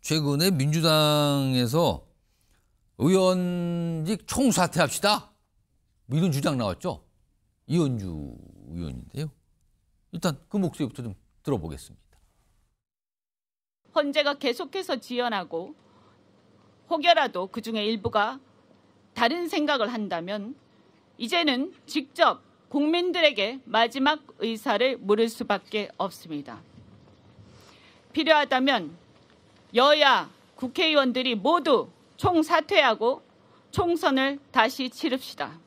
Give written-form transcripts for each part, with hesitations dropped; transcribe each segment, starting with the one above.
최근에 민주당에서 의원직 총사퇴합시다. 뭐 이런 주장 나왔죠. 이현주 의원인데요. 일단 그 목소리부터 좀 들어보겠습니다. 헌재가 계속해서 지연하고 혹여라도 그중에 일부가 다른 생각을 한다면 이제는 직접 국민들에게 마지막 의사를 물을 수밖에 없습니다. 필요하다면 여야 국회의원들이 모두 총사퇴하고 총선을 다시 치릅시다.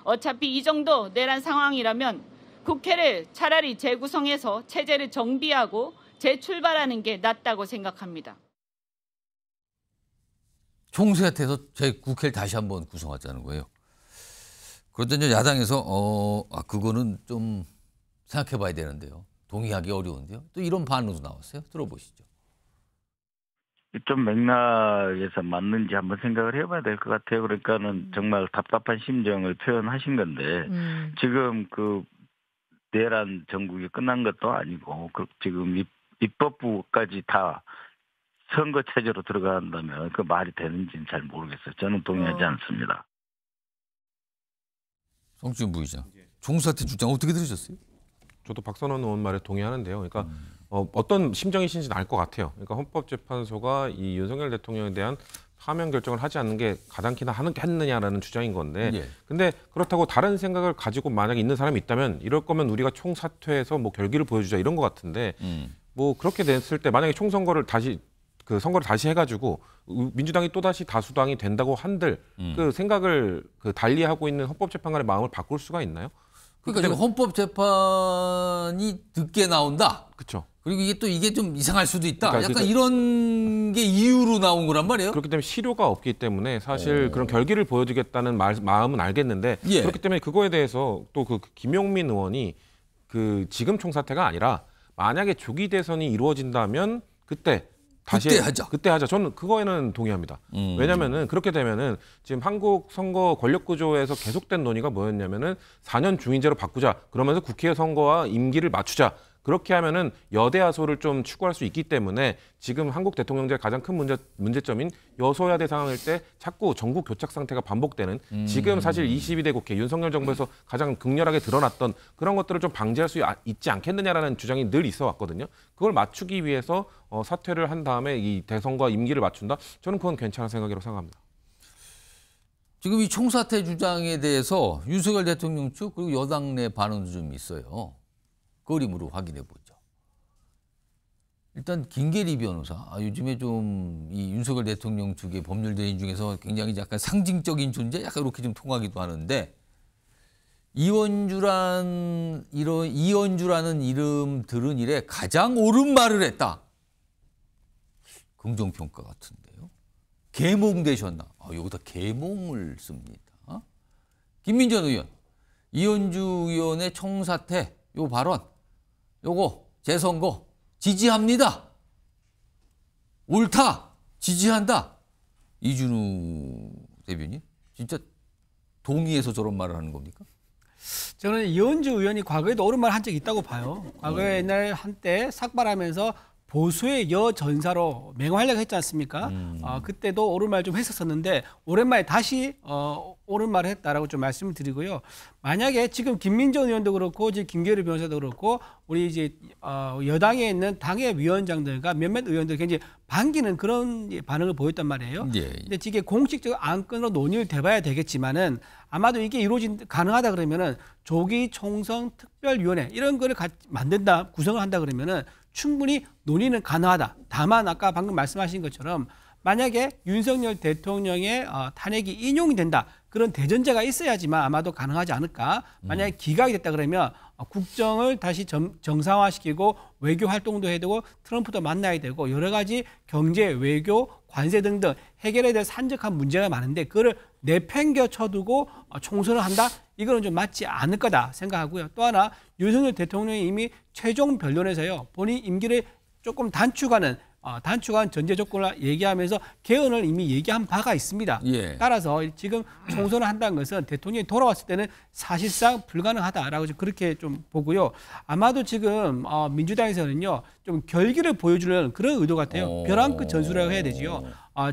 어차피 이 정도 내란 상황이라면 국회를 차라리 재구성해서 체제를 정비하고 재출발하는 게 낫다고 생각합니다. 총사퇴해서 국회를 다시 한번 구성하자는 거예요. 그런데 이제 야당에서 그거는 좀 생각해 봐야 되는데요. 동의하기 어려운데요. 또 이런 반응도 나왔어요. 들어보시죠. 좀 맥락에서 맞는지 한번 생각을 해봐야 될 것 같아요. 그러니까는 정말 답답한 심정을 표현하신 건데 지금 그 내란 정국이 끝난 것도 아니고 지금 입법부까지 다 선거 체제로 들어간다면 그 말이 되는지는 잘 모르겠어요. 저는 동의하지 않습니다. 성준 부의장, 총사퇴 주장 어떻게 들으셨어요? 저도 박선원 의원 말에 동의하는데요. 그러니까 어떤 심정이신지는 알 것 같아요. 그러니까 헌법재판소가 이 윤석열 대통령에 대한 파면 결정을 하지 않는 게 가당키나 했느냐라는 주장인 건데, 예. 근데 그렇다고 다른 생각을 가지고 만약에 있는 사람이 있다면 이럴 거면 우리가 총사퇴해서 뭐 결기를 보여주자 이런 것 같은데, 뭐 그렇게 됐을 때 만약에 총선거를 다시 해가지고 민주당이 또 다시 다수당이 된다고 한들 그 생각을 달리하고 있는 헌법재판관의 마음을 바꿀 수가 있나요? 그러니까 지금 헌법재판이 늦게 나온다. 그렇죠. 그리고 이게 좀 이상할 수도 있다. 그러니까 약간 이런 게 이유로 나온 거란 말이에요. 그렇기 때문에 실효가 없기 때문에 사실 그런 결기를 보여주겠다는 마음은 알겠는데 예. 그렇기 때문에 그거에 대해서 또 그 김용민 의원이 그 지금 총사퇴가 아니라 만약에 조기 대선이 이루어진다면 그때 하자. 저는 그거에는 동의합니다. 왜냐면은 그렇게 되면은 지금 한국 선거 권력 구조에서 계속된 논의가 뭐였냐면은 4년 중인제로 바꾸자. 그러면서 국회 선거와 임기를 맞추자. 그렇게 하면은 여대 야소를 좀 추구할 수 있기 때문에 지금 한국 대통령제의 가장 큰 문제점인 여소야대 상황일 때 자꾸 정부 교착 상태가 반복되는 지금 사실 22대 국회 윤석열 정부에서 가장 극렬하게 드러났던 그런 것들을 좀 방지할 수 있지 않겠느냐라는 주장이 늘 있어 왔거든요. 그걸 맞추기 위해서 사퇴를 한 다음에 이 대선과 임기를 맞춘다? 저는 그건 괜찮은 생각이라고 생각합니다. 지금 이 총사퇴 주장에 대해서 윤석열 대통령 측 그리고 여당 내 반응도 좀 있어요. 그림으로 확인해 보죠. 일단 김계리 변호사, 요즘에 좀 이 윤석열 대통령 측의 법률 대행 중에서 굉장히 약간 상징적인 존재, 약간 이렇게 좀 통하기도 하는데 이현주라는 이름 들은 이래 가장 옳은 말을 했다. 긍정평가 같은데요. 계몽되셨나? 여기다 계몽을 씁니다. 김민전 의원, 이현주 의원의 총사퇴 요 발언, 요거 재선거 지지합니다. 옳다. 지지한다. 이준우 대변인 진짜 동의해서 저런 말을 하는 겁니까? 저는 이현주 의원이 과거에도 옳은 말 한 적이 있다고 봐요. 과거에 옛날 한때 삭발하면서 보수의 여전사로 맹활약을 했지 않습니까? 그때도 옳은 말 좀 했었었는데 오랜만에 다시 옳은 말을 했다라고 좀 말씀을 드리고요. 만약에 지금 김민전 의원도 그렇고 이제 김계리 변호사도 그렇고 우리 이제 여당에 있는 당의 위원장들과 몇몇 의원들 굉장히 반기는 그런 반응을 보였단 말이에요. 예. 근데 이게 공식적 안건으로 논의를 돼봐야 되겠지만은 아마도 이게 가능하다 그러면은 조기 총선 특별위원회 이런 거를 만든다, 구성을 한다 그러면은 충분히 논의는 가능하다. 다만 아까 방금 말씀하신 것처럼 만약에 윤석열 대통령의 탄핵이 인용이 된다. 그런 대전제가 있어야지만 아마도 가능하지 않을까. 만약에 기각이 됐다 그러면 국정을 다시 정상화시키고 외교 활동도 해야 되고 트럼프도 만나야 되고 여러 가지 경제, 외교, 관세 등등 해결해야 될 산적한 문제가 많은데 그거를 내팽겨 쳐두고 총선을 한다? 이거는 좀 맞지 않을 거다 생각하고요. 또 하나 윤석열 대통령이 이미 최종 변론에서요. 본인 임기를 조금 단축하는 단축한 전제 조건을 얘기하면서 개헌을 이미 얘기한 바가 있습니다. 예. 따라서 지금 총선을 한다는 것은 대통령이 돌아왔을 때는 사실상 불가능하다라고 그렇게 좀 보고요. 아마도 지금 민주당에서는요 좀 결기를 보여주는 그런 의도 같아요. 벼랑 끝 전술이라고 해야 되지요.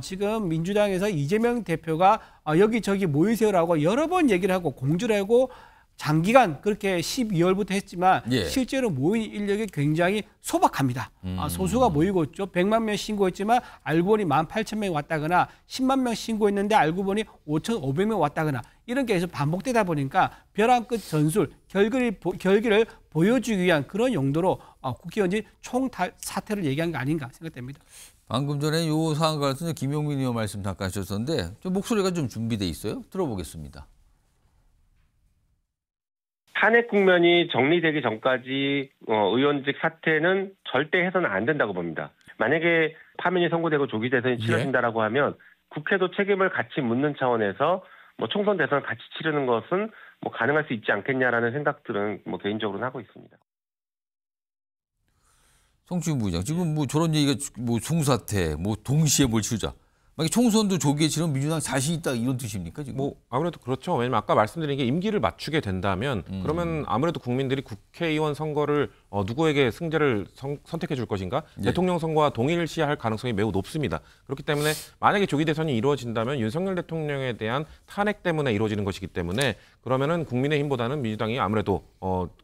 지금 민주당에서 이재명 대표가 여기저기 모이세요라고 여러 번 얘기를 하고 공주를 하고 장기간 그렇게 12월부터 했지만 예. 실제로 모인 인력이 굉장히 소박합니다. 소수가 모이고 있죠. 100만 명 신고했지만 알고 보니 18,000명 왔다거나 10만 명 신고했는데 알고 보니 5,500명 왔다거나 이런 게 계속 반복되다 보니까 벼랑 끝 전술, 결기를 보여주기 위한 그런 용도로 국회의원이 총사퇴를 얘기한 게 아닌가 생각됩니다. 방금 전에 이 사안과 관련해서 김용민 의원 말씀 잠깐 하셨었는데 좀 목소리가 좀 준비돼 있어요. 들어보겠습니다. 탄핵 국면이 정리되기 전까지 의원직 사퇴는 절대 해서는 안 된다고 봅니다. 만약에 파면이 선고되고 조기 대선이 치러진다라고 하면 국회도 책임을 같이 묻는 차원에서 총선 대선을 같이 치르는 것은 가능할 수 있지 않겠냐라는 생각들은 개인적으로는 하고 있습니다. 송치훈 부의장, 지금 저런 얘기가 총사퇴, 동시에 뭘 치르자. 만약에 총선도 조기에 치르면 민주당 자신 있다 이런 뜻입니까 지금? 아무래도 그렇죠. 왜냐면 아까 말씀드린 게 임기를 맞추게 된다면 그러면 아무래도 국민들이 국회의원 선거를 누구에게 승자를 선택해 줄 것인가? 대통령 선거와 동일시할 가능성이 매우 높습니다. 그렇기 때문에 만약에 조기 대선이 이루어진다면 윤석열 대통령에 대한 탄핵 때문에 이루어지는 것이기 때문에 그러면은 국민의힘보다는 민주당이 아무래도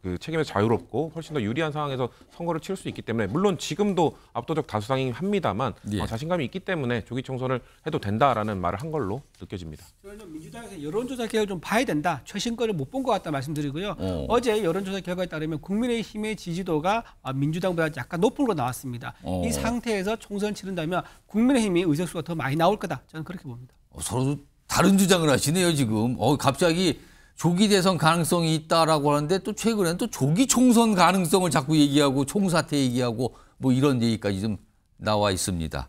그 책임에서 자유롭고 훨씬 더 유리한 상황에서 선거를 치를 수 있기 때문에 물론 지금도 압도적 다수당이 합니다만 자신감이 있기 때문에 조기 총선을 해도 된다라는 말을 한 걸로 느껴집니다. 저는 민주당에서 여론조사 결과를 좀 봐야 된다. 최신 거를 못 본 것 같다 말씀드리고요. 어제 여론조사 결과에 따르면 국민의힘의 지지도가 민주당보다 약간 높은 걸로 나왔습니다. 이 상태에서 총선 치른다면 국민의힘이 의석수가 더 많이 나올 거다. 저는 그렇게 봅니다. 서로 다른 주장을 하시네요 지금. 갑자기 조기 대선 가능성이 있다라고 하는데 또 최근에는 또 조기 총선 가능성을 자꾸 얘기하고 총사퇴 얘기하고 이런 얘기까지 좀 나와 있습니다.